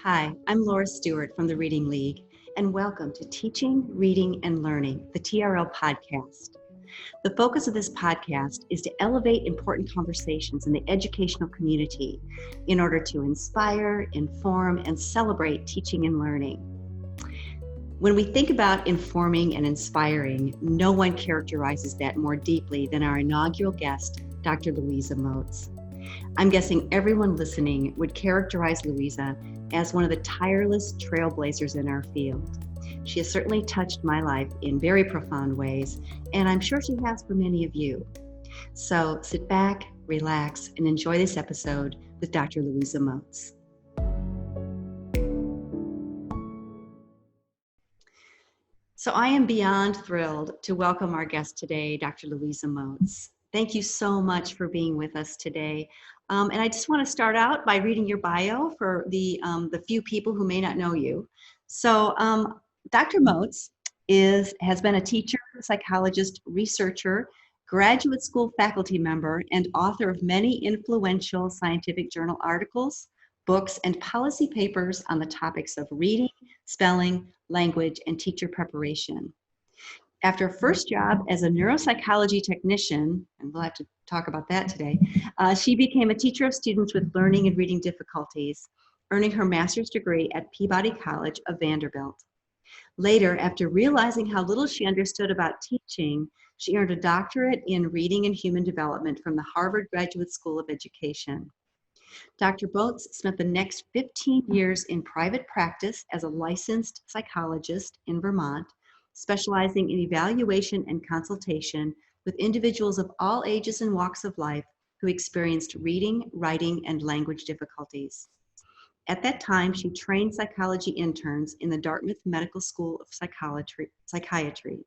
Hi, I'm Laura Stewart from the Reading League, and welcome to Teaching, Reading, and Learning, the TRL podcast. The focus of this podcast is to elevate important conversations in the educational community in order to inspire, inform, and celebrate teaching and learning. When we think about informing and inspiring, no one characterizes that more deeply than our inaugural guest, Dr. Louisa Moats. I'm guessing everyone listening would characterize Louisa as one of the tireless trailblazers in our field. She has certainly touched my life in very profound ways, and I'm sure she has for many of you. So sit back, relax, and enjoy this episode with Dr. Louisa Moats. So I am beyond thrilled to welcome our guest today, Dr. Louisa Moats. Thank you so much for being with us today. And I just want to start out by reading your bio for the few people who may not know you. So Dr. Moats has been a teacher, psychologist, researcher, graduate school faculty member, and author of many influential scientific journal articles, books, and policy papers on the topics of reading, spelling, language, and teacher preparation. After a first job as a neuropsychology technician, and we'll have to talk about that today, she became a teacher of students with learning and reading difficulties, earning her master's degree at Peabody College of Vanderbilt. Later, after realizing how little she understood about teaching, she earned a doctorate in reading and human development from the Harvard Graduate School of Education. Dr. Moats spent the next 15 years in private practice as a licensed psychologist in Vermont, specializing in evaluation and consultation with individuals of all ages and walks of life who experienced reading, writing, and language difficulties. At that time, she trained psychology interns in the Dartmouth Medical School of Psychiatry.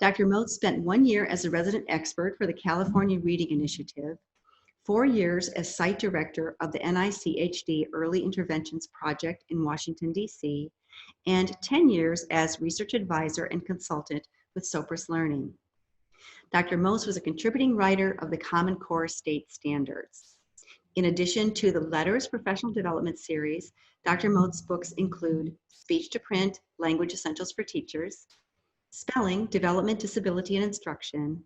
Dr. Moats spent 1 year as a resident expert for the California Reading Initiative, 4 years as site director of the NICHD Early Interventions Project in Washington, D.C., and 10 years as research advisor and consultant with Sopris Learning. Dr. Moats was a contributing writer of the Common Core State Standards. In addition to the Letters Professional Development Series, Dr. Moats' books include Speech to Print, Language Essentials for Teachers, Spelling, Development, Disability, and Instruction,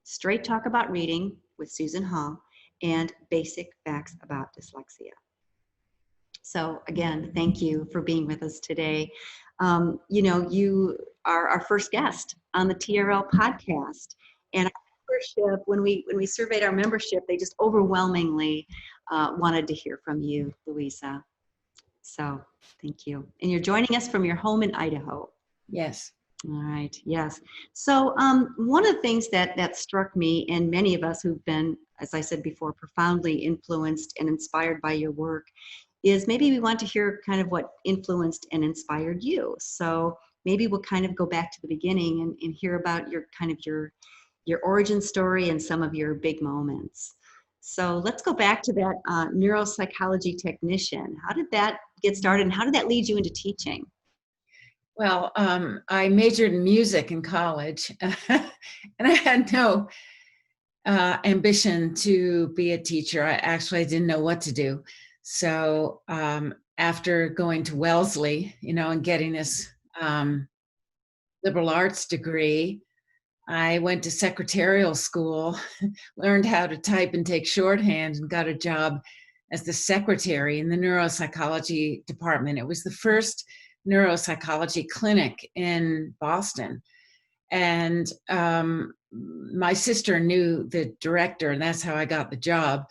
Straight Talk About Reading with Susan Hall, and Basic Facts About Dyslexia. So again, thank you for being with us today. You are our first guest on the TRL podcast, and our membership, when we surveyed our membership, they just overwhelmingly wanted to hear from you, Louisa. So thank you. And you're joining us from your home in Idaho. Yes. All right. Yes. So one of the things that struck me, and many of us who've been, as I said before, profoundly influenced and inspired by your work, is maybe we want to hear kind of what influenced and inspired you. So maybe we'll kind of go back to the beginning and hear about your origin story and some of your big moments. So let's go back to that neuropsychology technician. How did that get started, and how did that lead you into teaching? Well, I majored in music in college, and I had no ambition to be a teacher. I didn't know what to do. So after going to Wellesley, and getting this liberal arts degree, I went to secretarial school, learned how to type and take shorthand, and got a job as the secretary in the neuropsychology department. It was the first neuropsychology clinic in Boston. And my sister knew the director, and that's how I got the job.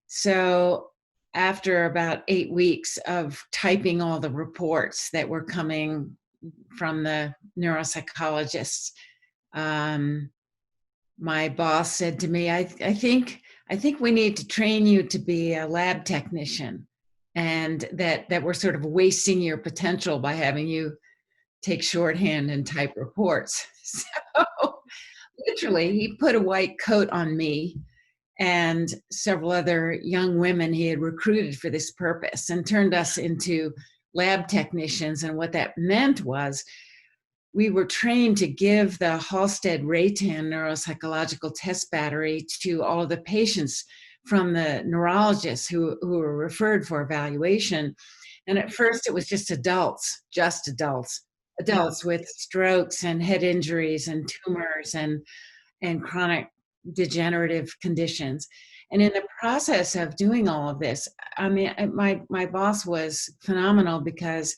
So after about 8 weeks of typing all the reports that were coming from the neuropsychologists, my boss said to me, I think we need to train you to be a lab technician, and that we're sort of wasting your potential by having you take shorthand and type reports. So literally, he put a white coat on me and several other young women he had recruited for this purpose, and turned us into lab technicians. And what that meant was we were trained to give the Halstead-Raytan neuropsychological test battery to all of the patients from the neurologists who were referred for evaluation. And at first it was just adults, Yeah. adults with strokes and head injuries and tumors and chronic degenerative conditions. And in the process of doing all of this, I mean, my boss was phenomenal because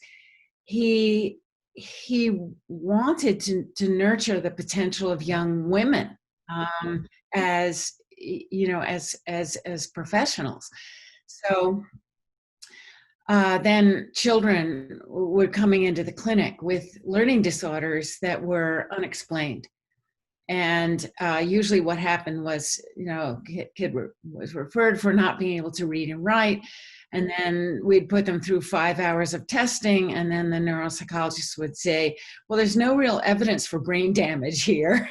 he he wanted to nurture the potential of young women, as as professionals. So then children were coming into the clinic with learning disorders that were unexplained. And usually what happened was, kid was referred for not being able to read and write. And then we'd put them through 5 hours of testing. And then the neuropsychologist would say, well, there's no real evidence for brain damage here.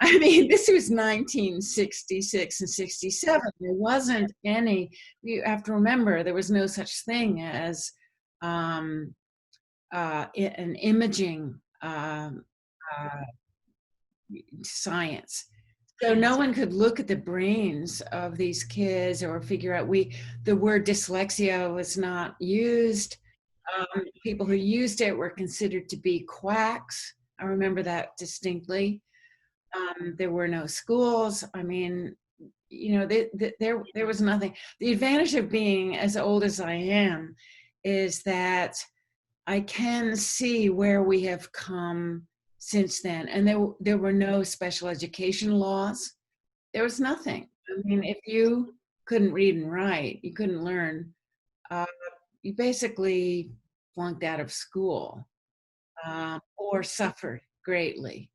I mean, this was 1966 and 67. There wasn't any, you have to remember, there was no such thing as an imaging science. So no one could look at the brains of these kids or figure out, the word dyslexia was not used. People who used it were considered to be quacks. I remember that distinctly. There were no schools. I mean, there was nothing. The advantage of being as old as I am is that I can see where we have come since then. And there were no special education laws. There was nothing. I mean, if you couldn't read and write, you couldn't learn, you basically flunked out of school, or suffered greatly.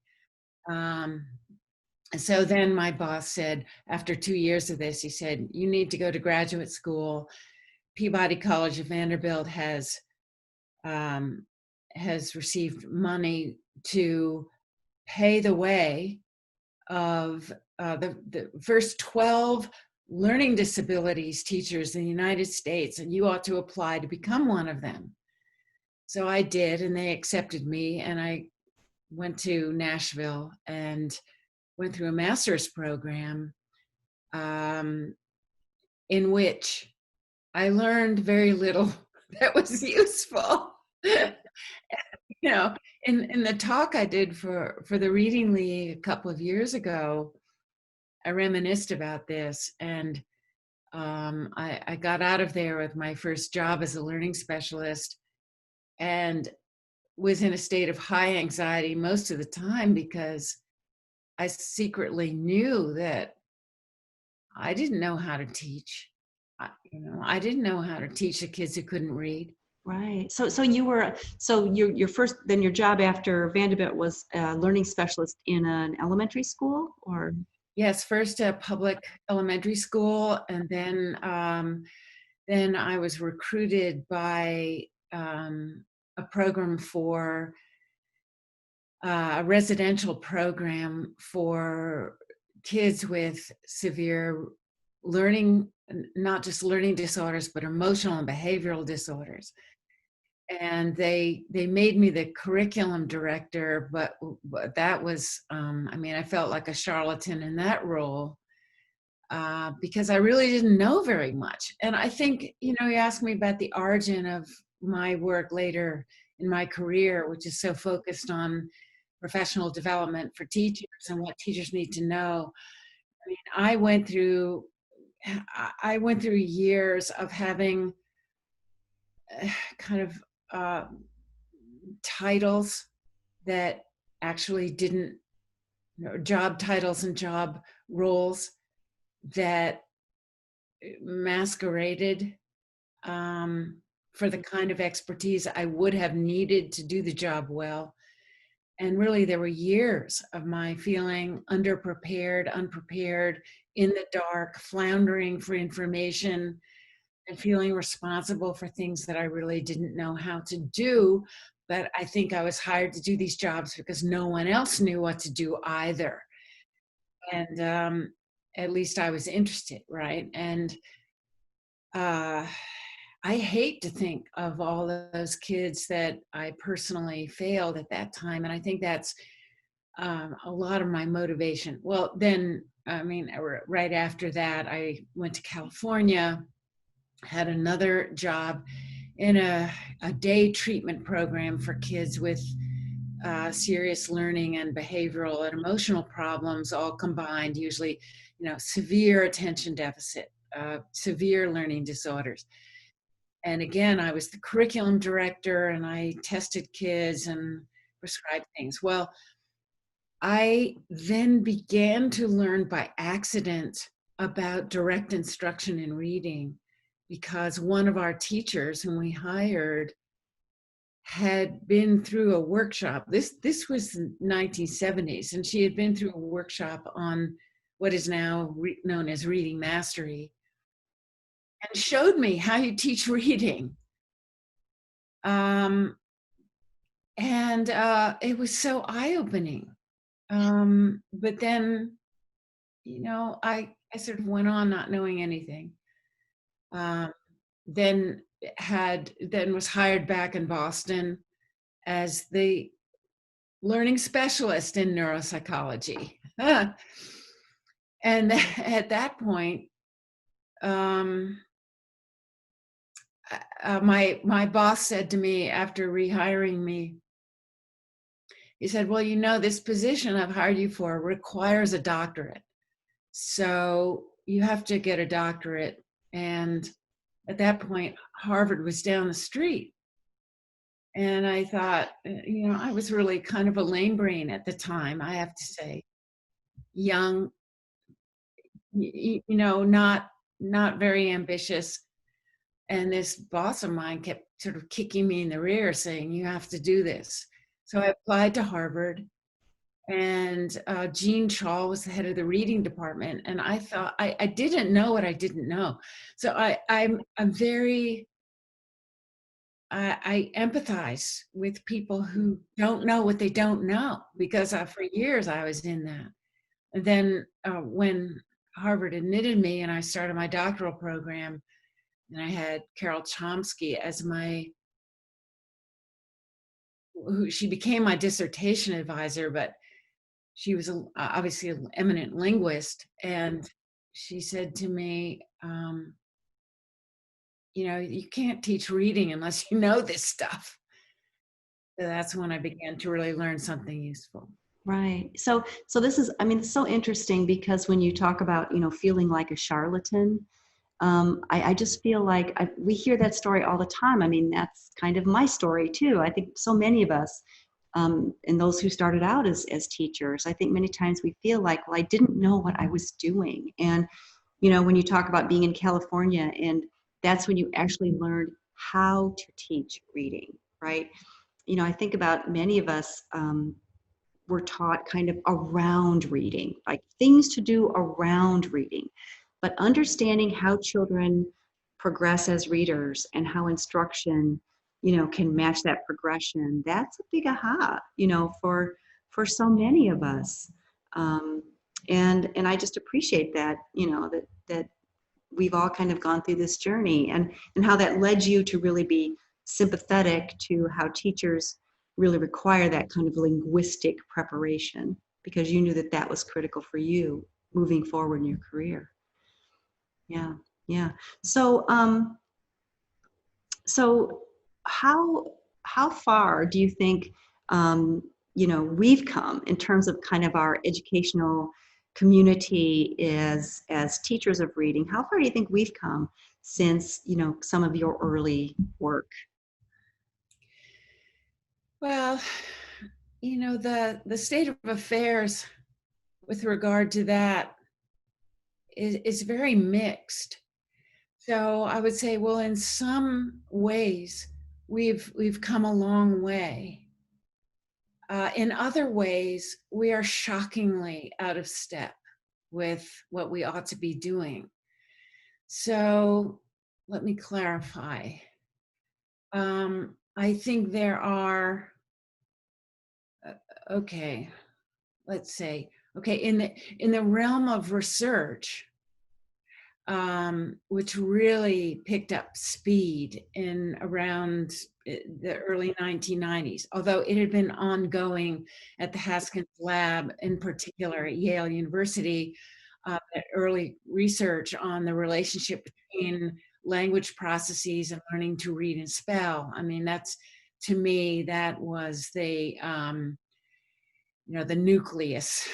And so then my boss said, after 2 years of this, he said, you need to go to graduate school. Peabody College of Vanderbilt has received money to pay the way of the first 12 learning disabilities teachers in the United States, and you ought to apply to become one of them. So I did, and they accepted me, and I went to Nashville and went through a master's program, in which I learned very little that was useful. In the talk I did for the Reading League a couple of years ago, I reminisced about this, and I got out of there with my first job as a learning specialist and was in a state of high anxiety most of the time because I secretly knew that I didn't know how to teach. I didn't know how to teach the kids who couldn't read. Right. So your first, then your job after Vanderbilt was a learning specialist in an elementary school, or? Yes, first a public elementary school, and then I was recruited by a program for a residential program for kids with severe learning, not just learning disorders, but emotional and behavioral disorders. And they made me the curriculum director, but that was, I felt like a charlatan in that role, because I really didn't know very much. And I think, you asked me about the origin of my work later in my career, which is so focused on professional development for teachers and what teachers need to know. I mean, I went through years of having kind of titles that actually didn't, job titles and job roles that masqueraded for the kind of expertise I would have needed to do the job well. And really, there were years of my feeling underprepared, unprepared, in the dark, floundering for information, and feeling responsible for things that I really didn't know how to do. But I think I was hired to do these jobs because no one else knew what to do either. And at least I was interested, right? And I hate to think of all of those kids that I personally failed at that time. And I think that's a lot of my motivation. Well, then, right after that, I went to California had another job in a day treatment program for kids with serious learning and behavioral and emotional problems all combined, usually, severe attention deficit, severe learning disorders. And again, I was the curriculum director and I tested kids and prescribed things. Well, I then began to learn by accident about direct instruction in reading because one of our teachers whom we hired had been through a workshop. This was the 1970s, and she had been through a workshop on what is now known as reading mastery, and showed me how you teach reading. And it was so eye-opening. But then, I sort of went on not knowing anything. Then was hired back in Boston as the learning specialist in neuropsychology. And at that point, my boss said to me after rehiring me, he said, well, this position I've hired you for requires a doctorate. So you have to get a doctorate. And at that point, Harvard was down the street. And I thought, I was really kind of a lame brain at the time, I have to say. Young, not very ambitious. And this boss of mine kept sort of kicking me in the rear saying, you have to do this. So I applied to Harvard, and Jean Shaw was the head of the reading department. And I thought, I didn't know what I didn't know. So I'm very, I empathize with people who don't know what they don't know, because for years I was in that. And then when Harvard admitted me and I started my doctoral program, and I had Carol Chomsky as she became my dissertation advisor, but she was obviously an eminent linguist. And she said to me, you can't teach reading unless you know this stuff. So that's when I began to really learn something useful. Right. So this is, it's so interesting, because when you talk about, feeling like a charlatan, I just feel like we hear that story all the time. That's kind of my story too. I think so many of us, and those who started out as teachers, I think many times we feel like, well, I didn't know what I was doing. And, when you talk about being in California, and that's when you actually learned how to teach reading, right? I think about many of us, were taught kind of around reading, like things to do around reading. But understanding how children progress as readers and how instruction, can match that progression, that's a big aha, for so many of us. And I just appreciate that, that we've all kind of gone through this journey, and how that led you to really be sympathetic to how teachers really require that kind of linguistic preparation, because you knew that that was critical for you moving forward in your career. Yeah, yeah. So, so how far do you think, we've come in terms of kind of our educational community as teachers of reading? How far do you think we've come since, some of your early work? Well, the state of affairs with regard to that is very mixed. So I would say, well, in some ways, we've come a long way. In other ways, we are shockingly out of step with what we ought to be doing. So let me clarify. I think there are, let's say, in the realm of research, which really picked up speed in around the early 1990s, although it had been ongoing at the Haskins Lab, in particular at Yale University, early research on the relationship between language processes and learning to read and spell. I mean, that's, to me, that was the, the nucleus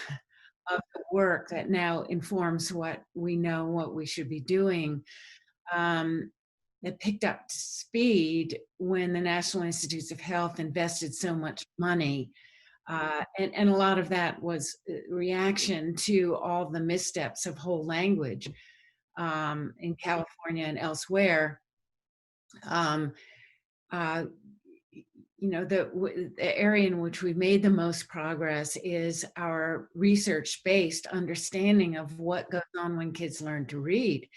of the work that now informs what we know, what we should be doing. It picked up speed when the National Institutes of Health invested so much money. And a lot of that was reaction to all the missteps of whole language in California and elsewhere. Um, uh, the area in which we made the most progress is our research-based understanding of what goes on when kids learn to read,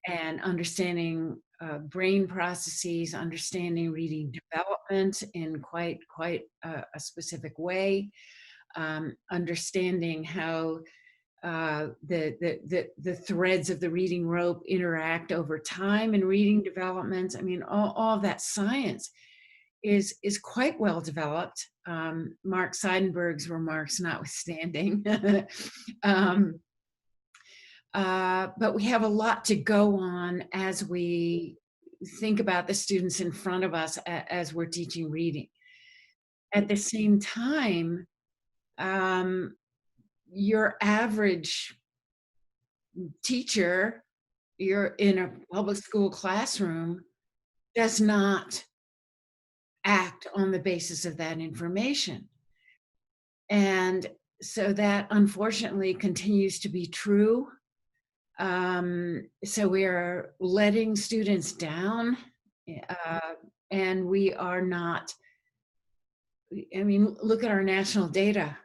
and understanding brain processes, understanding reading development in quite a specific way, understanding how the threads of the reading rope interact over time in reading development. I mean, all of that science is quite well developed. Mark Seidenberg's remarks notwithstanding. But we have a lot to go on as we think about the students in front of us as we're teaching reading. At the same time, your average teacher, you're in a public school classroom, does not act on the basis of that information. And so that unfortunately continues to be true. So we are letting students down, and we are not, I mean, look at our national data.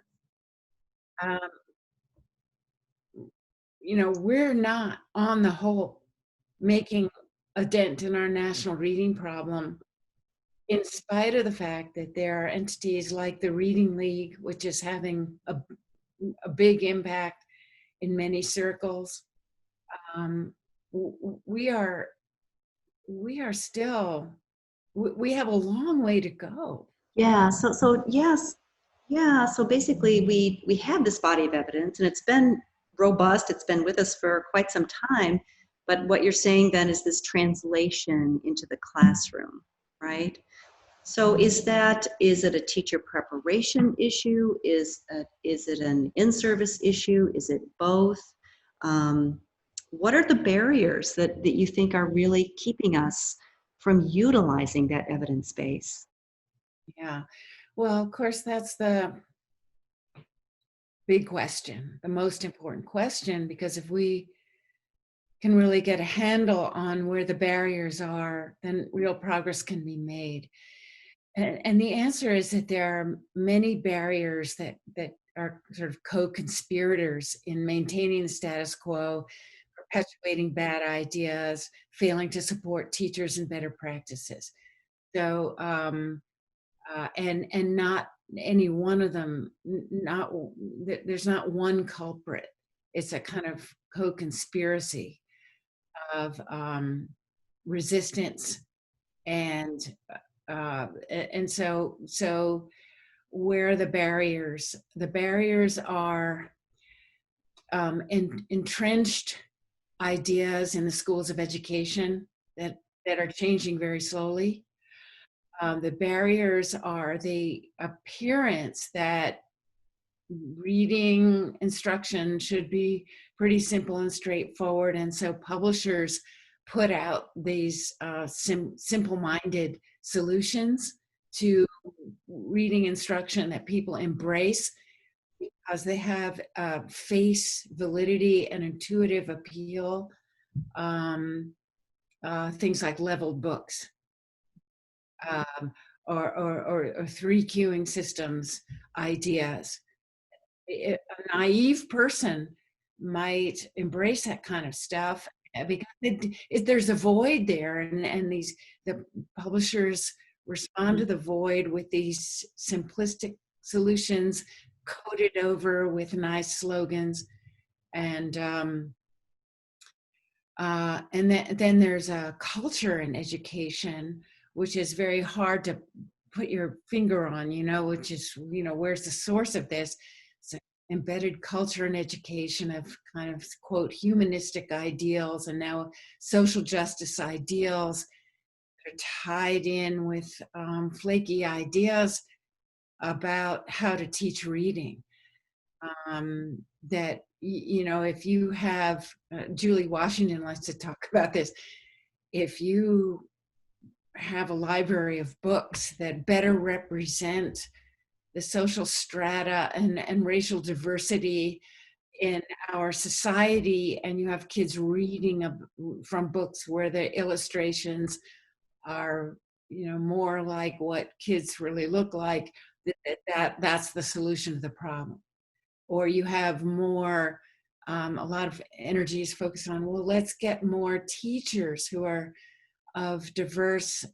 We're not, on the whole, making a dent in our national reading problem, in spite of the fact that there are entities like the Reading League, which is having a big impact in many circles. We are still, we have a long way to go. Yeah, so yes, yeah, so basically we have this body of evidence, and it's been robust, it's been with us for quite some time, but what you're saying then is this translation into the classroom, right? So is it a teacher preparation issue? Is it an in-service issue? Is it both? What are the barriers that you think are really keeping us from utilizing that evidence base? Yeah, well, of course, that's the big question, the most important question, because if we can really get a handle on where the barriers are, then real progress can be made. And the answer is that there are many barriers that are sort of co-conspirators in maintaining the status quo, perpetuating bad ideas, failing to support teachers and better practices. So, and not any one of them, there's not one culprit. It's a kind of co-conspiracy of resistance, and so where are the barriers? The barriers are entrenched ideas in the schools of education that are changing very slowly. The barriers are the appearance that reading instruction should be pretty simple and straightforward, and so publishers put out these simple-minded solutions to reading instruction that people embrace because they have face validity and intuitive appeal. Things like leveled books, or three cueing systems ideas. A naive person might embrace that kind of stuff because there's a void there, and the publishers respond to the void with these simplistic solutions coated over with nice slogans, and then there's a culture in education which is very hard to put your finger on, which is, where's the source of this? embedded culture and education of kind of, quote, humanistic ideals and now social justice ideals are tied in with flaky ideas about how to teach reading. That, if you have, Julie Washington likes to talk about this, if you have a library of books that better represent the social strata and racial diversity in our society, and you have kids reading from books where the illustrations are, more like what kids really look like, that's the solution to the problem. Or you have more, a lot of energy is focused on, well, let's get more teachers who are of diverse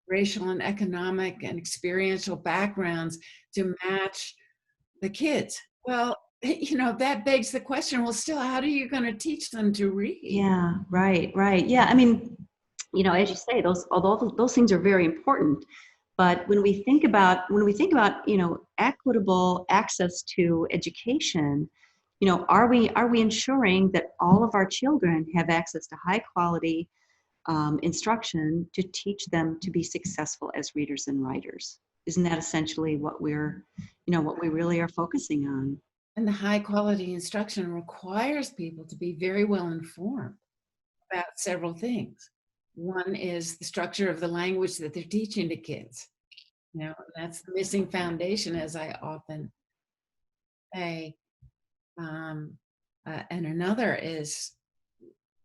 racial and economic and experiential backgrounds to match the kids. Well, that begs the question, well, still, how are you going to teach them to read? Yeah, right. Yeah, I mean, as you say, although those things are very important, but when we think about equitable access to education, are we ensuring that all of our children have access to high quality instruction to teach them to be successful as readers and writers? Isn't that essentially what we really are focusing on? And the high quality instruction requires people to be very well informed about several things. One is the structure of the language that they're teaching to kids. That's the missing foundation, as I often say. And another is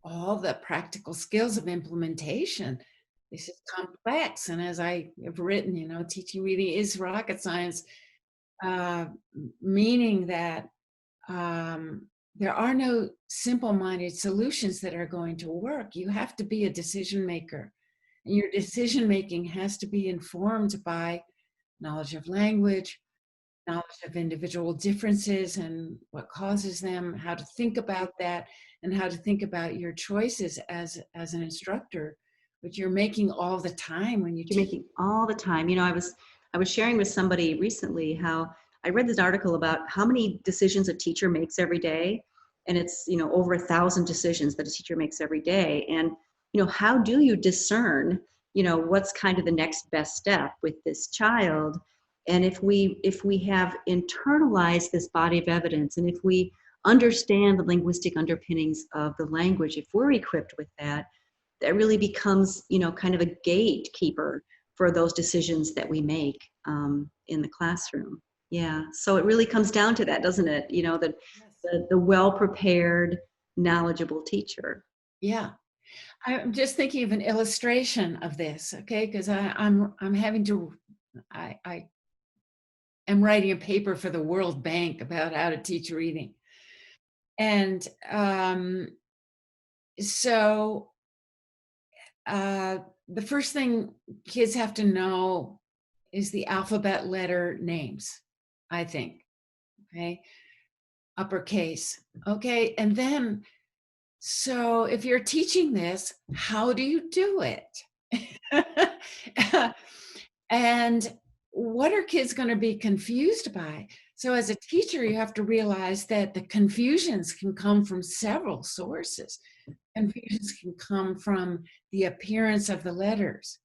all the practical skills of implementation. This is complex. And as I have written, teaching reading is rocket science, meaning that there are no simple-minded solutions that are going to work. You have to be a decision maker. And your decision making has to be informed by knowledge of language, knowledge of individual differences and what causes them, how to think about that, and how to think about your choices as an instructor, which you're making all the time when you're making all the time. I was sharing with somebody recently how I read this article about how many decisions a teacher makes every day, and it's over 1,000 decisions that a teacher makes every day. And how do you discern what's kind of the next best step with this child? And if we have internalized this body of evidence, and if we understand the linguistic underpinnings of the language, if we're equipped with that, that really becomes kind of a gatekeeper for those decisions that we make in the classroom. Yeah, so it really comes down to that, doesn't it? The well-prepared, knowledgeable teacher. Yeah. I'm just thinking of an illustration of this, okay? Because I'm writing a paper for the World Bank about how to teach reading. And so the first thing kids have to know is the alphabet letter names, I think, okay? Uppercase, okay? And then, so if you're teaching this, how do you do it? And what are kids going to be confused by? So as a teacher, you have to realize that the confusions can come from several sources. Confusions can come from the appearance of the letters.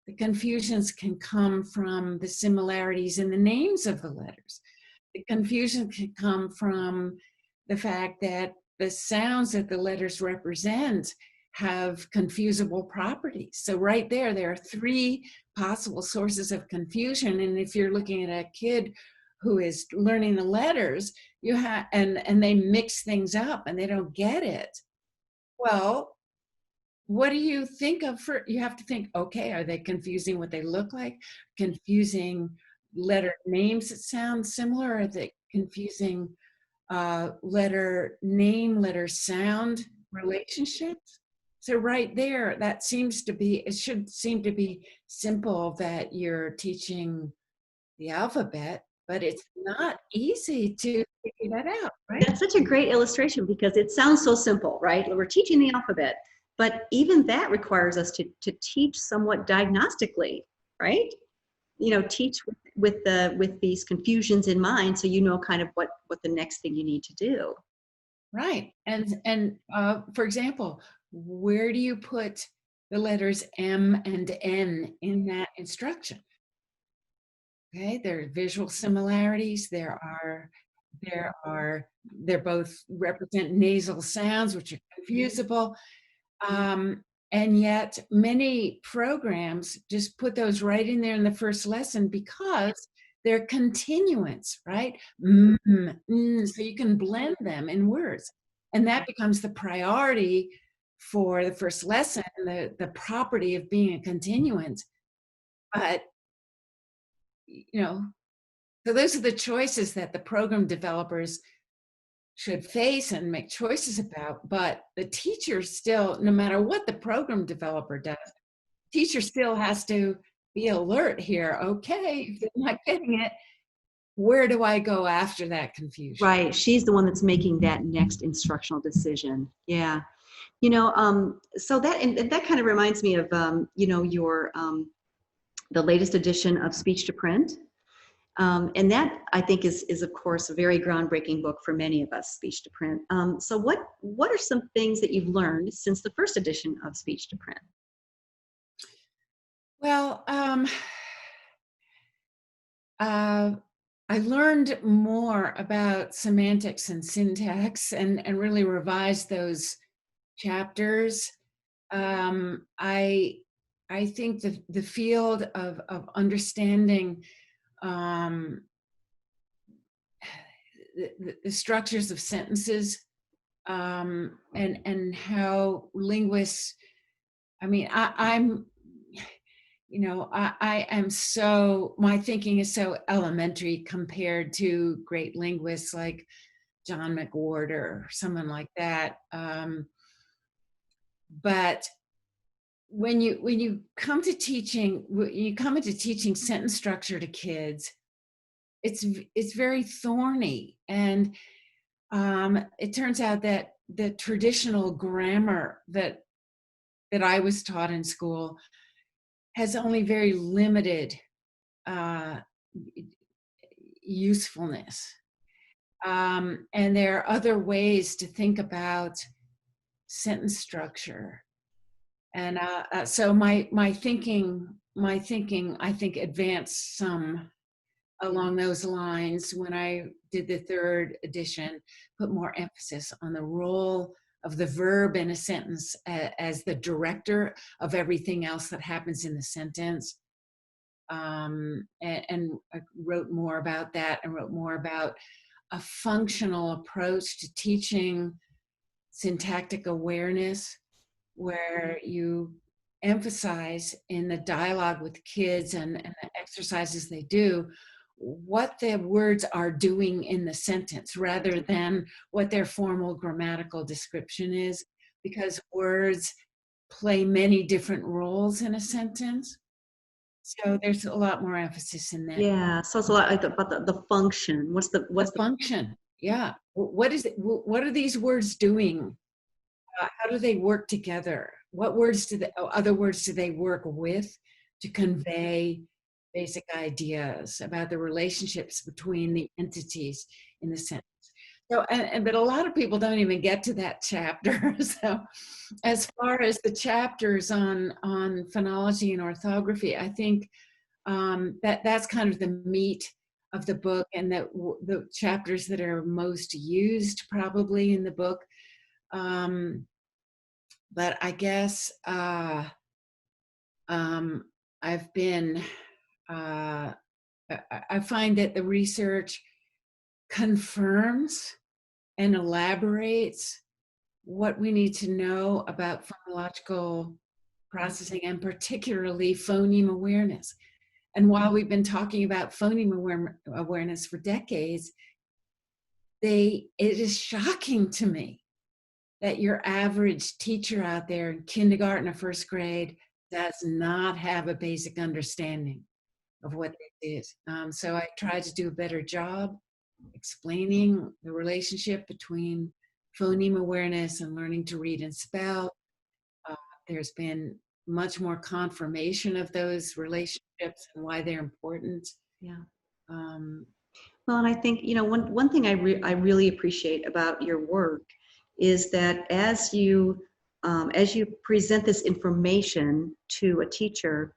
The confusions can come from the similarities in the names of the letters. The confusion can come from the fact that the sounds that the letters represent have confusable properties. So right there are three possible sources of confusion. And if you're looking at a kid who is learning the letters, and they mix things up and they don't get it, well, what do you think of? You have to think, okay, are they confusing what they look like? Confusing letter names that sound similar? Are they confusing letter name, letter sound relationships? So right there, it should seem to be simple that you're teaching the alphabet, but it's not easy to figure that out, right? That's such a great illustration because it sounds so simple, right? We're teaching the alphabet, but even that requires us to teach somewhat diagnostically, right? teach with these confusions in mind, so you know kind of what the next thing you need to do. Right. And for example, where do you put the letters M and N in that instruction? Okay, there are visual similarities. They're both represent nasal sounds, which are confusable. Um, and yet many programs just put those right in there in the first lesson because they're continuants, right? So you can blend them in words. And that becomes the priority for the first lesson, the property of being a continuant. But, so those are the choices that the program developers should face and make choices about. But the teacher still, no matter what the program developer does, teacher still has to be alert here. Okay, if they're not getting it, where do I go after that confusion? Right. She's the one that's making that next instructional decision. Yeah. So and that kind of reminds me of, your, the latest edition of Speech to Print. And that, I think, is of course a very groundbreaking book for many of us, Speech to Print. So what are some things that you've learned since the first edition of Speech to Print? Well, I learned more about semantics and syntax and really revised those chapters. I think the field of understanding the structures of sentences, and how linguists, I mean, I'm, I am my thinking is so elementary compared to great linguists like John McWhorter or someone like that. But when you come to teaching, you come into teaching sentence structure to kids, it's very thorny. And it turns out that the traditional grammar that I was taught in school has only very limited usefulness. And there are other ways to think about sentence structure. And so my thinking, I think, advanced some along those lines when I did the third edition, put more emphasis on the role of the verb in a sentence as the director of everything else that happens in the sentence. And I wrote more about that, and wrote more about a functional approach to teaching syntactic awareness, where you emphasize in the dialogue with kids and the exercises they do what the words are doing in the sentence rather than what their formal grammatical description is, because words play many different roles in a sentence. So there's a lot more emphasis in that. Yeah. So it's a lot like about the function. What's the Function? Yeah. What is it? What are these words doing? How do they work together? What words other words do they work with to convey basic ideas about the relationships between the entities in the sentence? So, but a lot of people don't even get to that chapter. So, as far as the chapters on phonology and orthography, I think that's kind of the meat of the book, and the chapters that are most used probably in the book. But I guess I've been, I find that the research confirms and elaborates what we need to know about phonological processing, and particularly phoneme awareness. And while we've been talking about phoneme awareness for decades, it is shocking to me that your average teacher out there in kindergarten or first grade does not have a basic understanding of what it is. So I tried to do a better job explaining the relationship between phoneme awareness and learning to read and spell. There's been much more confirmation of those relationships and why they're important. Yeah. Um, Well, and I think, one thing I really appreciate about your work is that as you present this information to a teacher,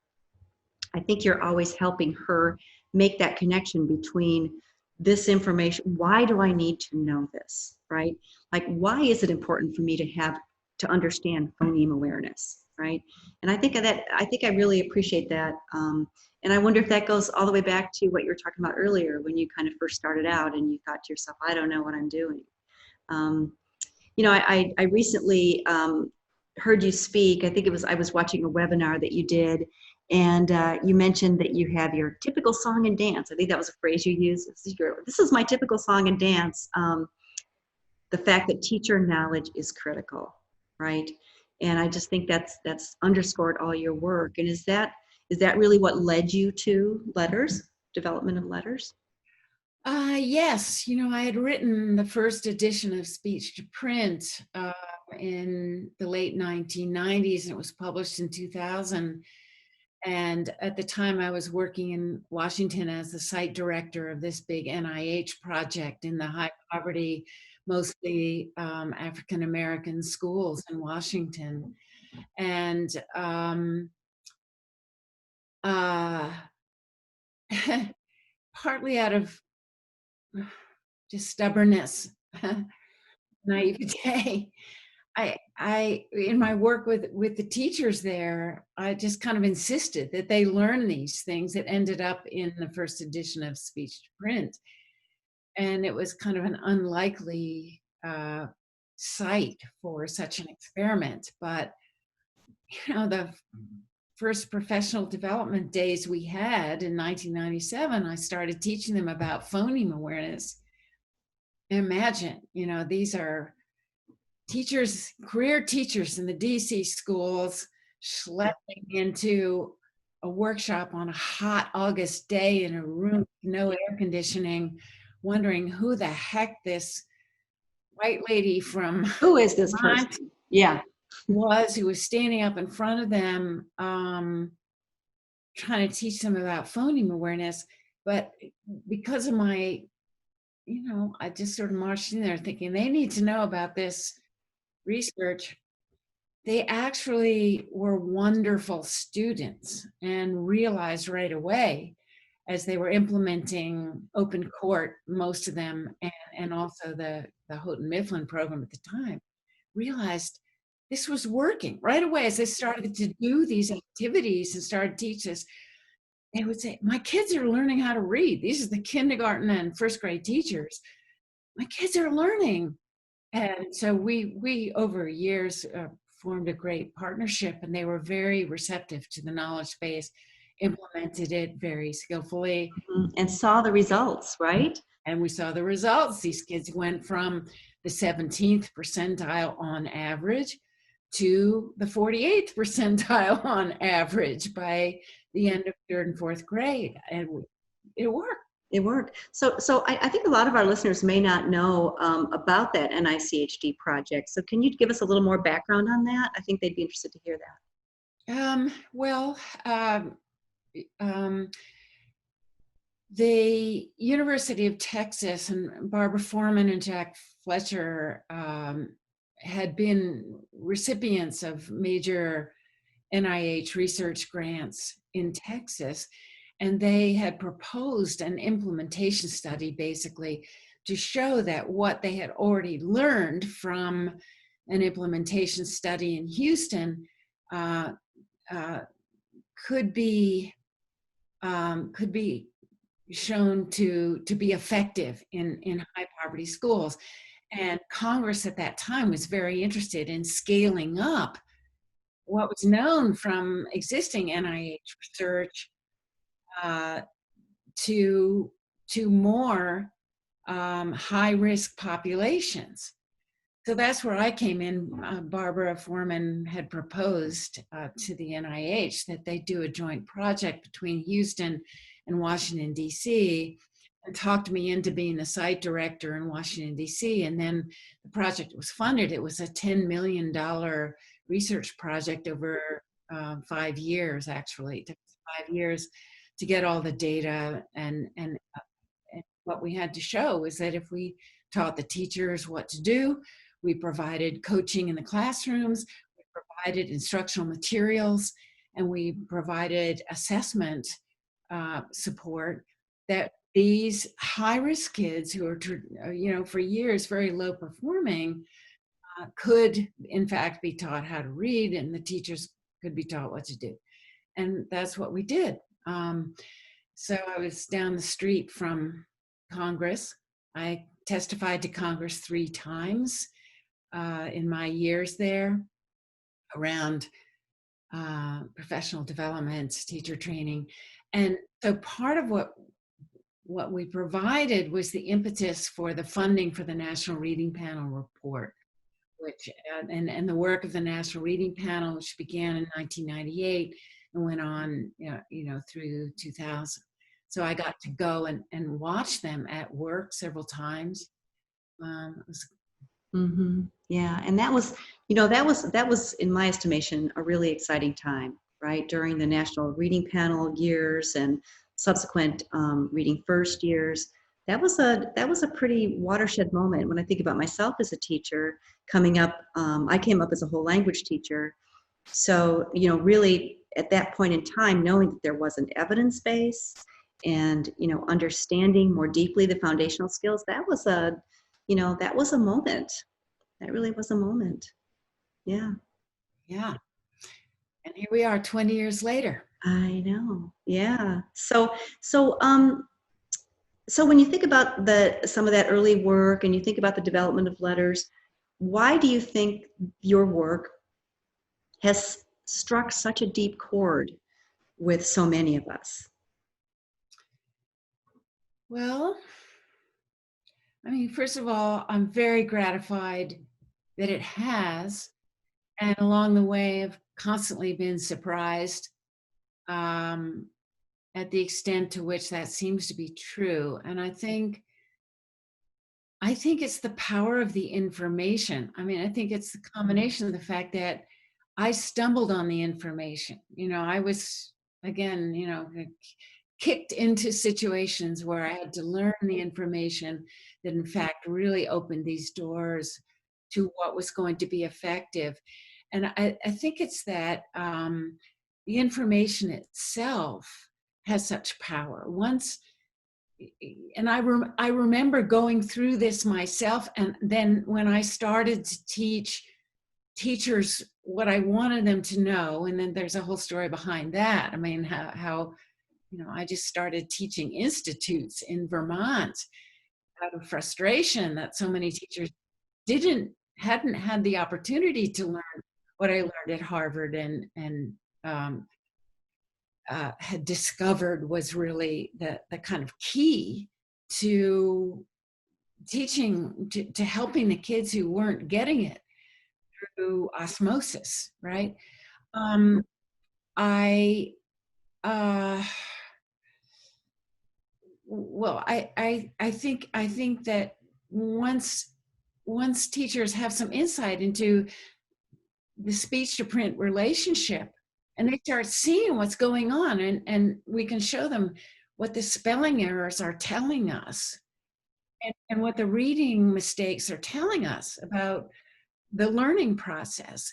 I think you're always helping her make that connection between this information. Why do I need to know this, right? Like, why is it important for me to understand phoneme awareness, right? And I think I really appreciate that. And I wonder if that goes all the way back to what you were talking about earlier when you kind of first started out and you thought to yourself, I don't know what I'm doing. Um, I recently heard you speak. I think I was watching a webinar that you did, and you mentioned that you have your typical song and dance. I think that was a phrase you used. This is my typical song and dance. The fact that teacher knowledge is critical, right? And I just think that's underscored all your work. And is that really what led you to letters, development of letters? yes, I had written the first edition of Speech to Print in the late 1990s, and it was published in 2000. And at the time, I was working in Washington as the site director of this big NIH project in the high poverty, mostly African American schools in Washington. And uh, partly out of just stubbornness, naivete, I in my work with the teachers there, I just kind of insisted that they learn these things that ended up in the first edition of Speech to Print. And it was kind of an unlikely site for such an experiment. But, the first professional development days we had in 1997, I started teaching them about phoneme awareness. Imagine, these are teachers, career teachers in the DC schools, schlepping into a workshop on a hot August day in a room with no air conditioning, wondering who the heck this white lady from Who is this Vermont person? Yeah. was, who was standing up in front of them, trying to teach them about phoneme awareness. But because of my, I just sort of marched in there thinking they need to know about this research. They actually were wonderful students and realized right away, as they were implementing open court, most of them, and also the Houghton Mifflin program at the time, realized this was working right away. As they started to do these activities and started to teach us, they would say, my kids are learning how to read. These are the kindergarten and first grade teachers. My kids are learning. And so we over years formed a great partnership, and they were very receptive to the knowledge base, implemented it very skillfully. And saw the results, right? And we saw the results. These kids went from the 17th percentile on average to the 48th percentile on average by the end of third and fourth grade. And it worked. It worked. So I think a lot of our listeners may not know about that NICHD project. So can you give us a little more background on that? I think they'd be interested to hear that. Well, the University of Texas and Barbara Foreman and Jack Fletcher had been recipients of major NIH research grants in Texas, and they had proposed an implementation study basically to show that what they had already learned from an implementation study in Houston could be shown to be effective in high poverty schools. And Congress at that time was very interested in scaling up what was known from existing NIH research to more high-risk populations. So that's where I came in. Barbara Foreman had proposed to the NIH that they do a joint project between Houston and Washington, D.C., and talked me into being the site director in Washington, D.C. And then the project was funded. It was a $10 million research project over 5 years, actually. It took us 5 years to get all the data. And what we had to show is that if we taught the teachers what to do, we provided coaching in the classrooms, we provided instructional materials, and we provided assessment support, that these high-risk kids who are, for years very low performing, could in fact be taught how to read, and the teachers could be taught what to do. And that's what we did. So I was down the street from Congress. I testified to Congress 3 times in my years there around professional development, teacher training. And so part of what we provided was the impetus for the funding for the National Reading Panel report, which and the work of the National Reading Panel, which began in 1998 and went on through 2000. So I got to go and watch them at work several times. Yeah, and that was in my estimation a really exciting time, right? During the National Reading Panel years and subsequent Reading First years. That was a pretty watershed moment when I think about myself as a teacher coming up. I came up as a whole language teacher, so really at that point in time, knowing that there was an evidence base and understanding more deeply the foundational skills, that was a moment. That really was a moment. Yeah. Yeah. And here we are 20 years later. I know. Yeah. So when you think about some of that early work and you think about the development of letters, why do you think your work has struck such a deep chord with so many of us? Well, I mean, first of all, I'm very gratified that it has, and along the way I've constantly been surprised at the extent to which that seems to be true. And I think it's the power of the information. I mean, I think it's the combination of the fact that I stumbled on the information. I was, again, kicked into situations where I had to learn the information that in fact really opened these doors to what was going to be effective. And I think it's that the information itself has such power. And I remember going through this myself, and then when I started to teach teachers what I wanted them to know, and then there's a whole story behind that. I mean, how I just started teaching institutes in Vermont out of frustration that so many teachers hadn't had the opportunity to learn what I learned at Harvard and had discovered was really the kind of key to teaching, to helping the kids who weren't getting it through osmosis, right? I think that once teachers have some insight into the speech to print relationship, and they start seeing what's going on, and we can show them what the spelling errors are telling us, and what the reading mistakes are telling us about the learning process.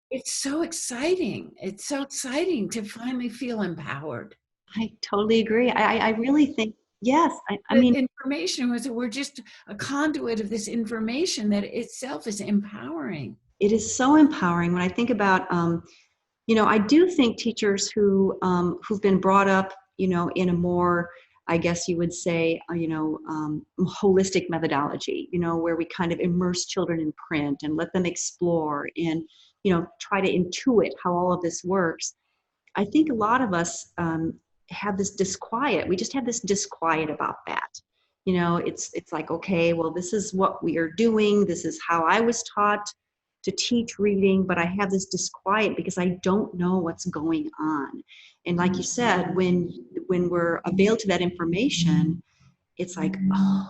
It's so exciting. It's so exciting to finally feel empowered. I totally agree. I really think, yes. I The mean, information we're just a conduit of this information that itself is empowering. it is so empowering when I think about, I do think teachers who've been brought up, in a more, I guess you would say, holistic methodology, where we kind of immerse children in print and let them explore and, try to intuit how all of this works. I think a lot of us have this disquiet. We just have this disquiet about that. It's like, okay, well, this is what we are doing. This is how I was taught to teach reading, but I have this disquiet because I don't know what's going on. And like you said, when we're availed to that information, it's like, oh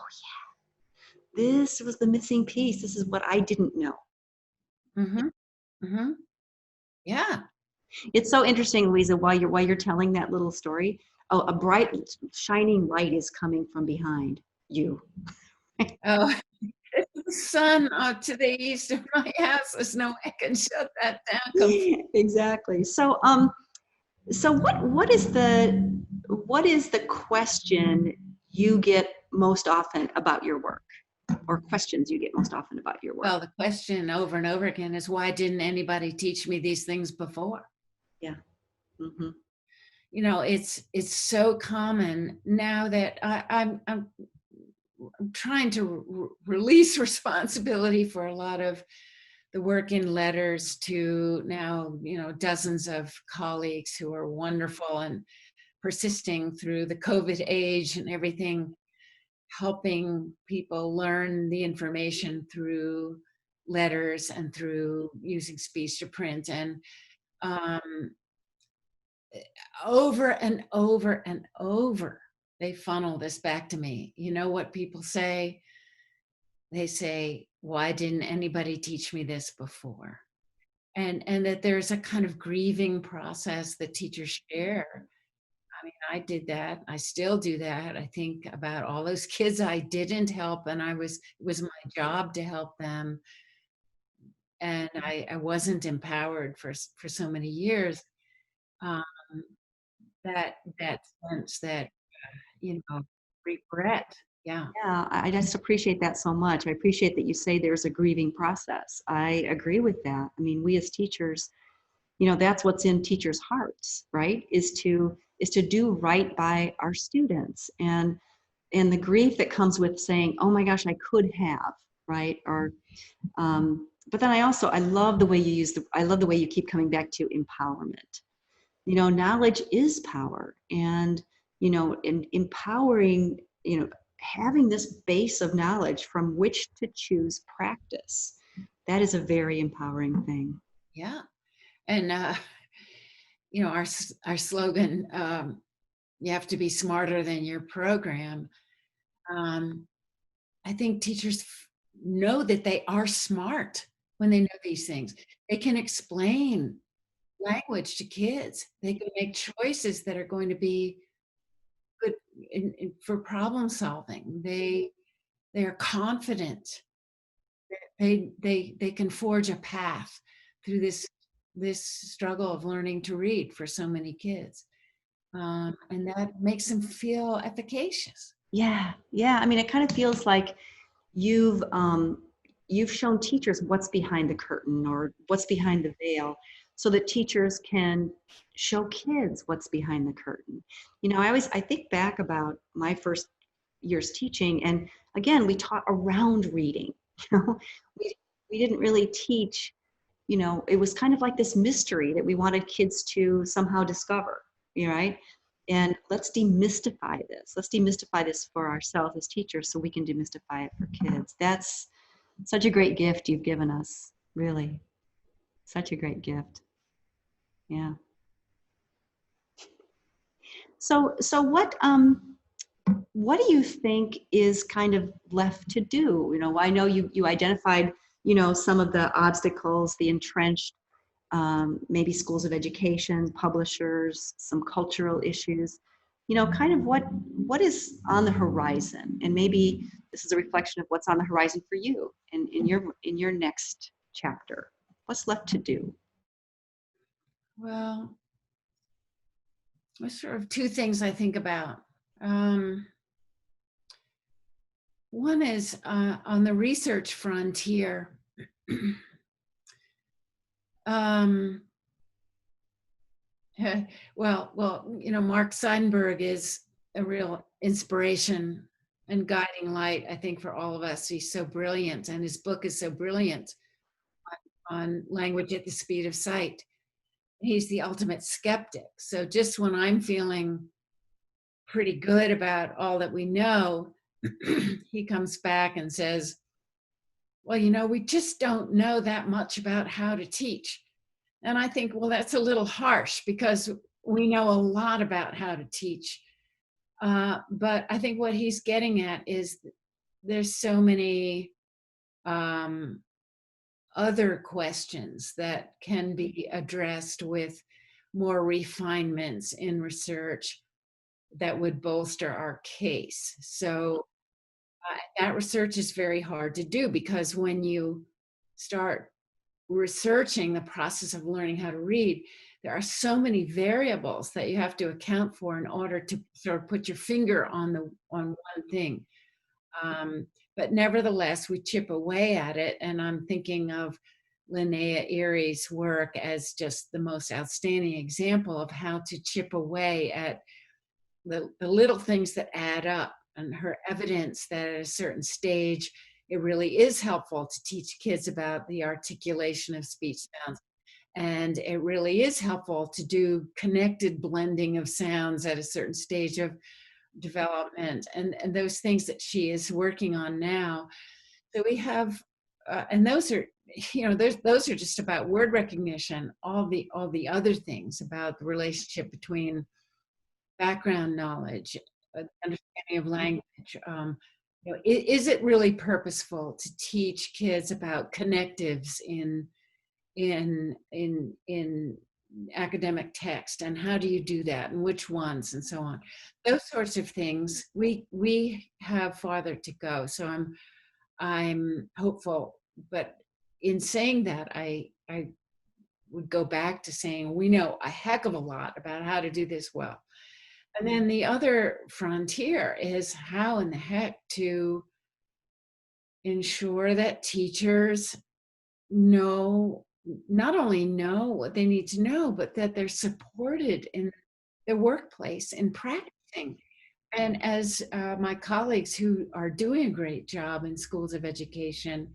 yeah, this was the missing piece. This is what I didn't know. Mm-hmm. Mm-hmm. Yeah. It's so interesting, Louisa, while you're telling that little story, a bright shining light is coming from behind you. Oh, it's the sun to the east of my house. There's no way I can shut that down Exactly. So what is the question you get most often about your work, or questions you get most often about your work? Well, the question over and over again is, why didn't anybody teach me these things before? Yeah. Hmm. You know, it's so common now that I'm trying to release responsibility for a lot of the work in letters to now, you know, dozens of colleagues who are wonderful and persisting through the COVID age and everything, helping people learn the information through letters and through using speech to print. And um, over and over and over, they funnel this back to me. You know what people say? They say, why didn't anybody teach me this before? And that there's a kind of grieving process that teachers share. I mean, I did that. I still do that. I think about all those kids I didn't help, and it was my job to help them. And I wasn't empowered for so many years. Um, that sense that, you know, regret. Yeah. Yeah, I just appreciate that so much. I appreciate that you say there's a grieving process. I agree with that. I mean, we as teachers, that's what's in teachers' hearts, right? Is to do right by our students, and the grief that comes with saying, "Oh my gosh, I could have," right? Or but then I love the way I love the way you keep coming back to empowerment. Knowledge is power, and in empowering, having this base of knowledge from which to choose practice, that is a very empowering thing. Yeah. And you know, our slogan, you have to be smarter than your program. Um, I think teachers know that they are smart when they know these things. They can explain language to kids. They can make choices that are going to be good for problem solving. They are confident. They can forge a path through this struggle of learning to read for so many kids, and that makes them feel efficacious. Yeah, yeah. I mean, it kind of feels like you've um, you've shown teachers what's behind the curtain or what's behind the veil, so that teachers can show kids what's behind the curtain. I think back about my first years teaching, and again, we taught around reading. You know, we we didn't really teach. It was kind of like this mystery that we wanted kids to somehow discover. Right? And let's demystify this. Let's demystify this for ourselves as teachers so we can demystify it for kids. That's such a great gift you've given us, really. Such a great gift. Yeah. So what do you think is kind of left to do? I know you identified, some of the obstacles, the entrenched, maybe schools of education, publishers, some cultural issues. Kind of what is on the horizon, and maybe this is a reflection of what's on the horizon for you in your next chapter. What's left to do? Well, there's sort of two things I think about. Um, One is on the research frontier. um, well, you know, Mark Seidenberg is a real inspiration and guiding light, I think, for all of us. He's so brilliant, and his book is so brilliant on language at the speed of sight. He's the ultimate skeptic. So just when I'm feeling pretty good about all that we know, he comes back and says, well, you know, we just don't know that much about how to teach. And I think, well, that's a little harsh because we know a lot about how to teach. But I think what he's getting at is there's so many other questions that can be addressed with more refinements in research that would bolster our case. So that research is very hard to do, because when you start researching the process of learning how to read, there are so many variables that you have to account for in order to sort of put your finger on one thing. But nevertheless, we chip away at it, and I'm thinking of Linnea Erie's work as just the most outstanding example of how to chip away at the little things that add up, and her evidence that at a certain stage it really is helpful to teach kids about the articulation of speech sounds, and it really is helpful to do connected blending of sounds at a certain stage of development, and those things that she is working on now. So we have and those are, those are just about word recognition. All the other things about the relationship between background knowledge, understanding of language. Is it really purposeful to teach kids about connectives in academic text, and how do you do that, and which ones, and so on? Those sorts of things. We have farther to go. So I'm hopeful, but in saying that, I would go back to saying we know a heck of a lot about how to do this well. And then the other frontier is how in the heck to ensure that teachers not only know what they need to know, but that they're supported in their workplace in practicing. And as my colleagues who are doing a great job in schools of education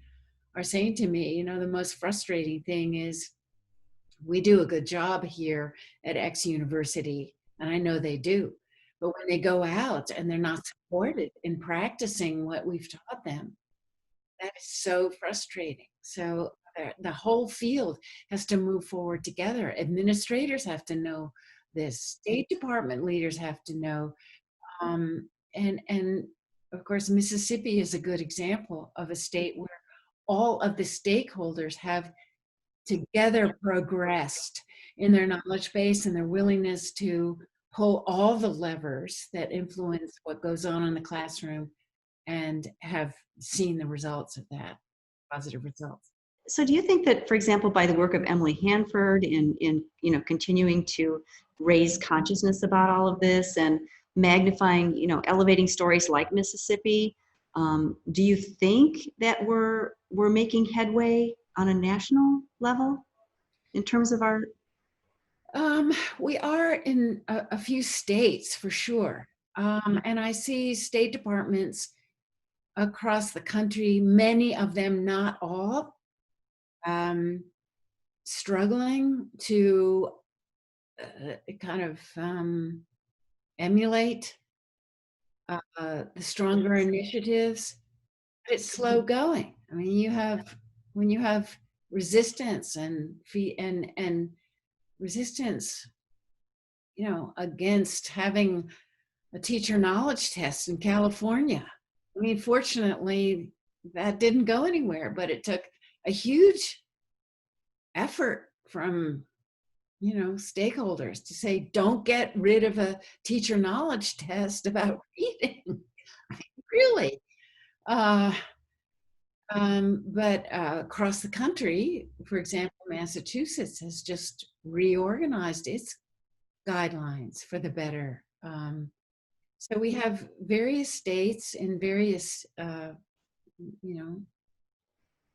are saying to me, the most frustrating thing is we do a good job here at X university, and I know they do. But when they go out and they're not supported in practicing what we've taught them, that is so frustrating. So the whole field has to move forward together. Administrators have to know this. State Department leaders have to know. And of course, Mississippi is a good example of a state where all of the stakeholders have together progressed in their knowledge base and their willingness to pull all the levers that influence what goes on in the classroom, and have seen the results of that, positive results. So do you think that, for example, by the work of Emily Hanford in continuing to raise consciousness about all of this and magnifying, elevating stories like Mississippi, do you think that we're making headway on a national level in terms of our? We are in a few states for sure. And I see state departments across the country, many of them, not all, struggling to kind of emulate the stronger initiatives. But it's slow going. I mean, when you have resistance and resistance, against having a teacher knowledge test in California. I mean, fortunately, that didn't go anywhere, but it took a huge effort from, stakeholders to say, don't get rid of a teacher knowledge test about reading. I mean, really. But across the country, for example, Massachusetts has just reorganized its guidelines for the better. So we have various states in various,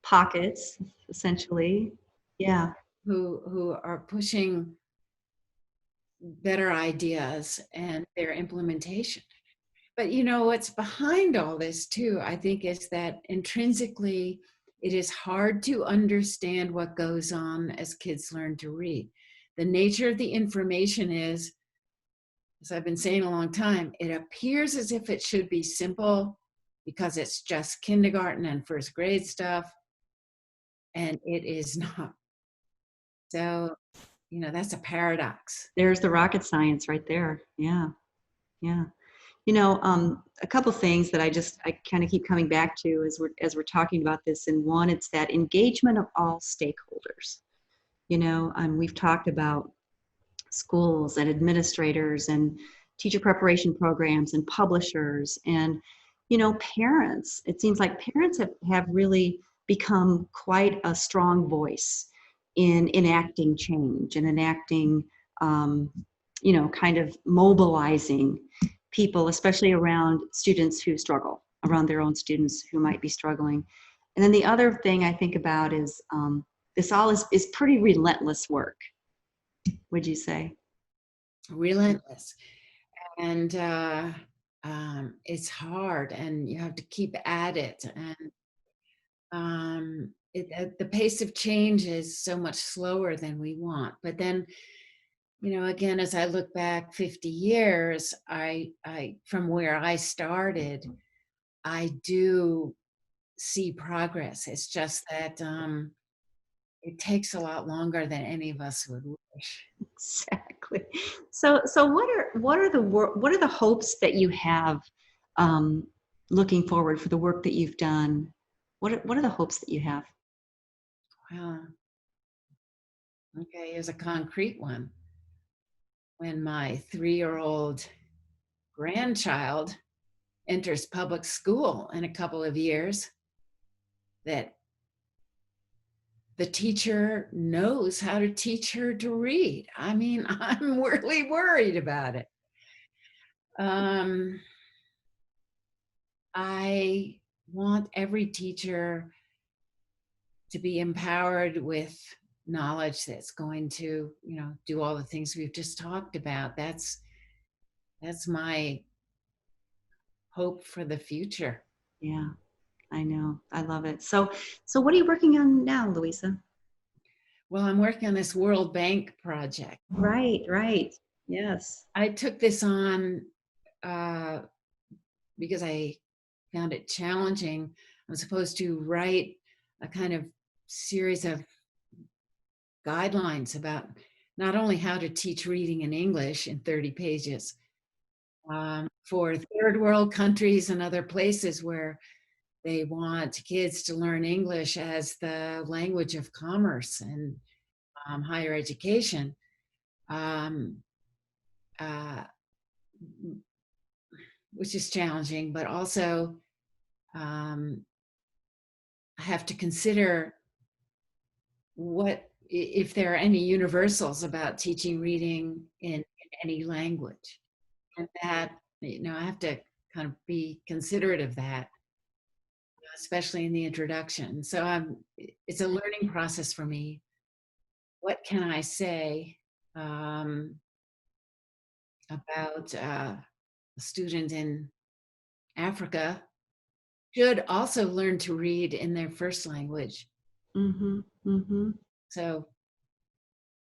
Pockets, essentially. Yeah. who are pushing better ideas and their implementation. But what's behind all this too, I think, is that intrinsically it is hard to understand what goes on as kids learn to read. The nature of the information is, as I've been saying a long time, it appears as if it should be simple because it's just kindergarten and first grade stuff, and it is not. So, that's a paradox. There's the rocket science right there. Yeah. Yeah. A couple things that I kind of keep coming back to as we're talking about this. And one, it's that engagement of all stakeholders. We've talked about schools and administrators and teacher preparation programs and publishers and, parents. It seems like parents have really become quite a strong voice in enacting change and enacting, kind of mobilizing people, especially around students who struggle, around their own students who might be struggling. And then the other thing I think about is this all is pretty relentless work, would you say? Relentless. And it's hard, and you have to keep at it. And the pace of change is so much slower than we want. But then, again, as I look back 50 years, I from where I started, I do see progress. It's just that it takes a lot longer than any of us would wish. Exactly. So what are the hopes that you have, um, looking forward for the work that you've done? What are the hopes that you have? Well, okay, here's a concrete one. When my 3-year-old grandchild enters public school in a couple of years, that the teacher knows how to teach her to read. I mean, I'm really worried about it. I want every teacher to be empowered with knowledge that's going to, do all the things we've just talked about. That's my hope for the future. Yeah, I know. I love it. So what are you working on now, Louisa? Well, I'm working on this World Bank project. Right, right. Yes. I took this on because I found it challenging. I'm supposed to write a kind of series of guidelines about not only how to teach reading in English in 30 pages for third world countries and other places where they want kids to learn English as the language of commerce and higher education. Um, uh, which is challenging, but also I have to consider what if there are any universals about teaching reading in any language, and that I have to kind of be considerate of that, especially in the introduction. So it's a learning process for me. What can I say about a student in Africa should also learn to read in their first language? Mm-hmm. Mm-hmm. So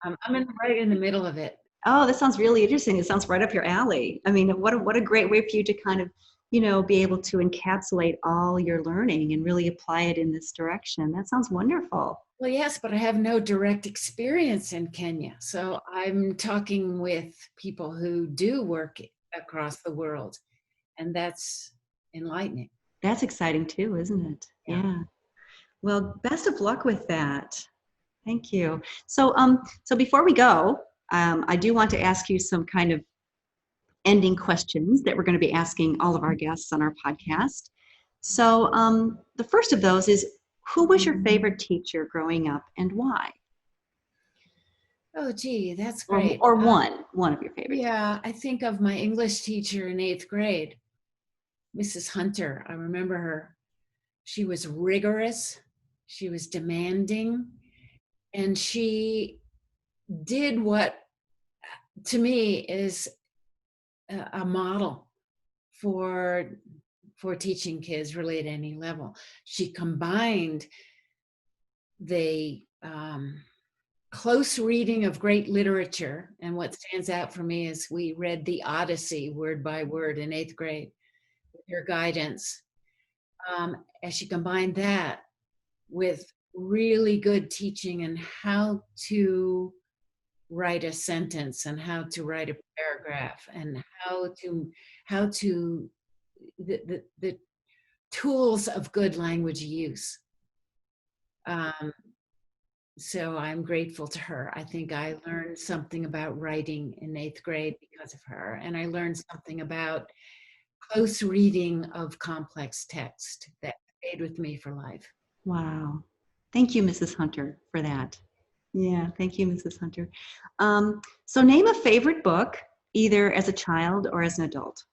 I'm right in the middle of it. Oh, that sounds really interesting. It sounds right up your alley. I mean, what a great way for you to kind of, be able to encapsulate all your learning and really apply it in this direction. That sounds wonderful. Well, yes, but I have no direct experience in Kenya. So I'm talking with people who do work across the world, and that's enlightening. That's exciting too, isn't it? Yeah. Yeah. Well, best of luck with that. Thank you. So before we go, I do want to ask you some kind of ending questions that we're going to be asking all of our guests on our podcast. So the first of those is, who was your favorite teacher growing up and why? Oh, gee, that's Or, great. or one of your favorite. Yeah, I think of my English teacher in 8th grade, Mrs. Hunter. I remember her. She was rigorous, she was demanding, and she did what to me is a model for teaching kids really at any level. She combined the close reading of great literature, and what stands out for me is we read the Odyssey word by word in 8th grade with her guidance. As she combined that with really good teaching and how to write a sentence and how to write a paragraph and how to the tools of good language use. So I'm grateful to her. I think I learned something about writing in 8th grade because of her. And I learned something about close reading of complex text that stayed with me for life. Wow. Thank you, Mrs. Hunter, for that. Yeah, thank you, Mrs. Hunter. So name a favorite book, either as a child or as an adult.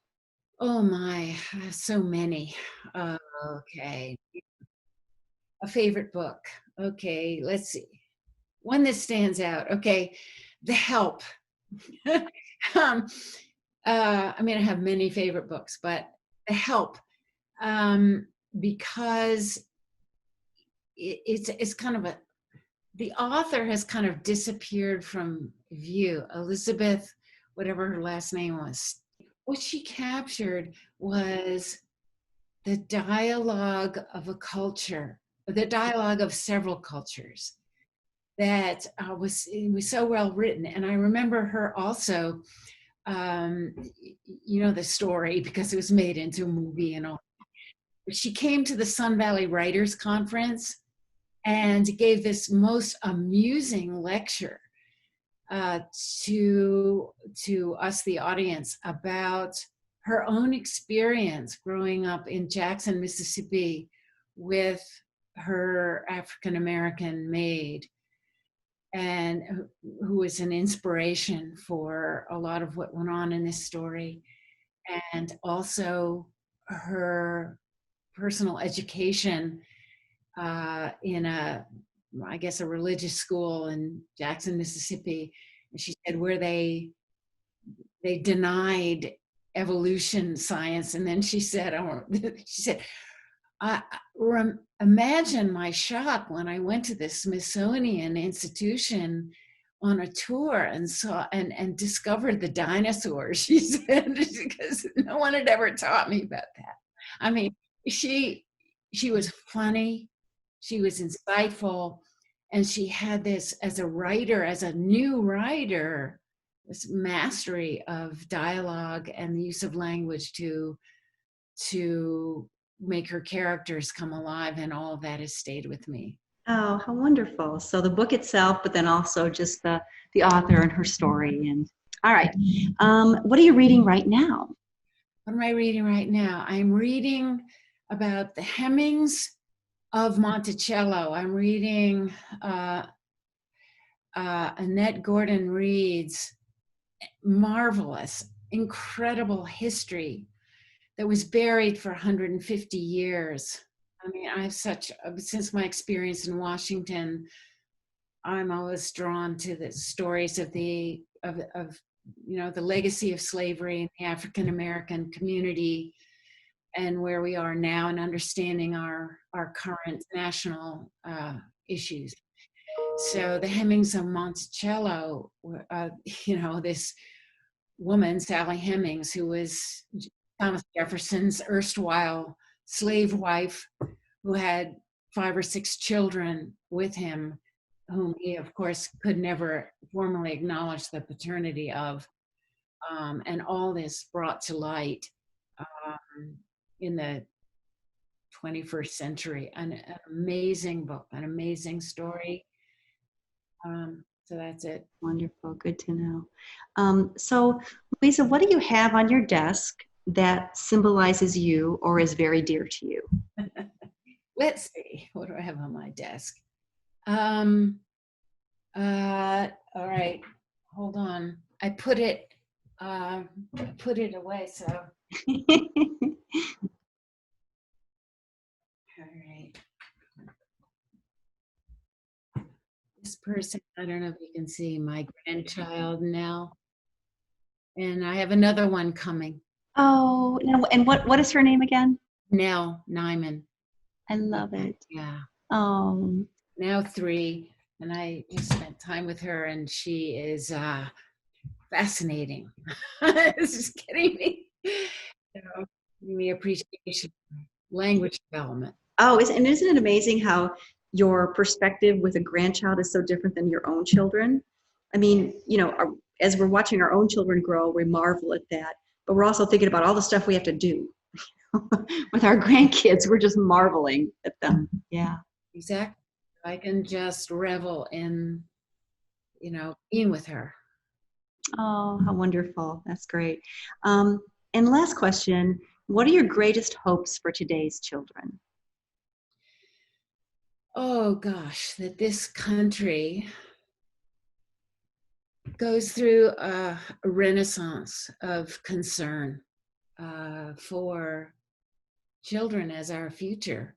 Oh my, so many. Okay. A favorite book. Okay, let's see. One that stands out. Okay, The Help. um, I mean, I have many favorite books, but The Help, because it's kind of the author has kind of disappeared from view. Elizabeth, whatever her last name was, what she captured was the dialogue of a culture, the dialogue of several cultures that it was so well written. And I remember her also, you know, the story because it was made into a movie and all. She came to the Sun Valley Writers Conference and gave this most amusing lecture uh, to us, the audience, about her own experience growing up in Jackson, Mississippi, with her African American maid, and who was an inspiration for a lot of what went on in this story, and also her personal education in I guess, a religious school in Jackson, Mississippi. And she said where they denied evolution science, and then she said, she said, imagine my shock when I went to the Smithsonian Institution on a tour and saw and discovered the dinosaurs. She said, because no one had ever taught me about that. I mean, she was funny, she was insightful, and she had this as a writer, as a new writer, this mastery of dialogue and the use of language to make her characters come alive, and all of that has stayed with me. Oh, how wonderful. So the book itself, but then also just the author and her story. And all right. What are you reading right now? What am I reading right now? I'm reading about the Hemmings of Monticello. I'm reading Annette Gordon Reed's marvelous, incredible history that was buried for 150 years. I mean, I have since my experience in Washington, I'm always drawn to the stories of the legacy of slavery in the African American community and where we are now, and understanding our current national issues. So the Hemmings of Monticello, this woman, Sally Hemings, who was Thomas Jefferson's erstwhile slave wife, who had 5 or 6 children with him, whom he, of course, could never formally acknowledge the paternity of. And all this brought to light in the 21st century. An amazing book, an amazing story. So that's it. Wonderful. Good to know. So, Louisa, what do you have on your desk that symbolizes you or is very dear to you? Let's see. What do I have on my desk? All right. Hold on. I put it away. So. All right. This person, I don't know if you can see my grandchild Nell, and I have another one coming. Oh, no, and what is her name again? Nell Nyman. I love it. Yeah. Oh. Now 3, and I just spent time with her, and she is fascinating. This is getting me, giving me appreciation, language development. Oh, and isn't it amazing how your perspective with a grandchild is so different than your own children? I mean, as we're watching our own children grow, we marvel at that, but we're also thinking about all the stuff we have to do with our grandkids. We're just marveling at them. Yeah. Exactly. I can just revel in, being with her. Oh, how wonderful. That's great. Um, and last question, what are your greatest hopes for today's children? Oh gosh, that this country goes through a renaissance of concern for children as our future,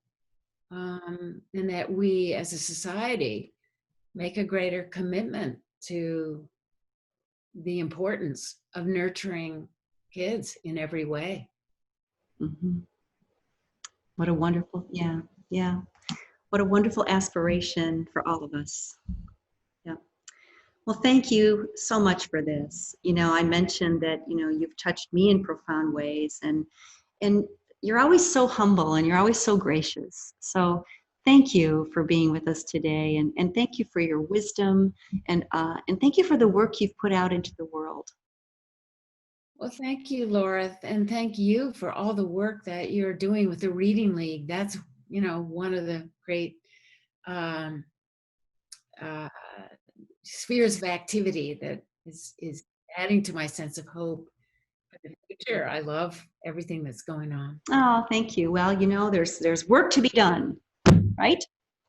and that we as a society make a greater commitment to the importance of nurturing kids in every way. Mhm. What a wonderful, yeah, yeah. What a wonderful aspiration for all of us. Yeah. Well, thank you so much for this. I mentioned that, you've touched me in profound ways, and you're always so humble and you're always so gracious. So thank you for being with us today, and thank you for your wisdom, and thank you for the work you've put out into the world. Well, thank you, Laura, and thank you for all the work that you're doing with the Reading League. That's, one of the great um, uh, spheres of activity that is adding to my sense of hope for the future. I love everything that's going on. Oh, thank you. Well, there's work to be done, right?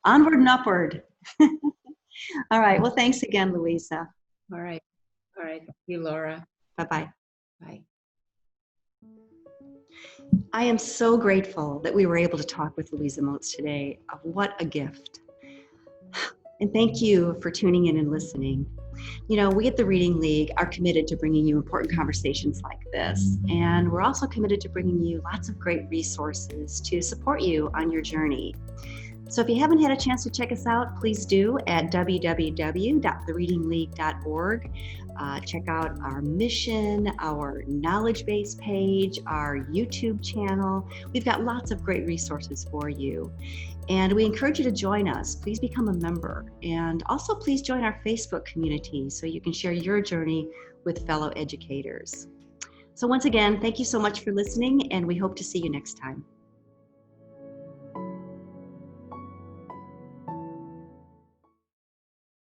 Onward and upward. All right. Well, thanks again, Louisa. All right. All right. Thank you, Laura. Bye-bye. Bye. I am so grateful that we were able to talk with Louisa Moats today. What a gift. And thank you for tuning in and listening. We at the Reading League are committed to bringing you important conversations like this. And we're also committed to bringing you lots of great resources to support you on your journey. So if you haven't had a chance to check us out, please do at www.thereadingleague.org. Check out our mission, our knowledge base page, our YouTube channel. We've got lots of great resources for you. And we encourage you to join us. Please become a member. And also please join our Facebook community so you can share your journey with fellow educators. So once again, thank you so much for listening, and we hope to see you next time.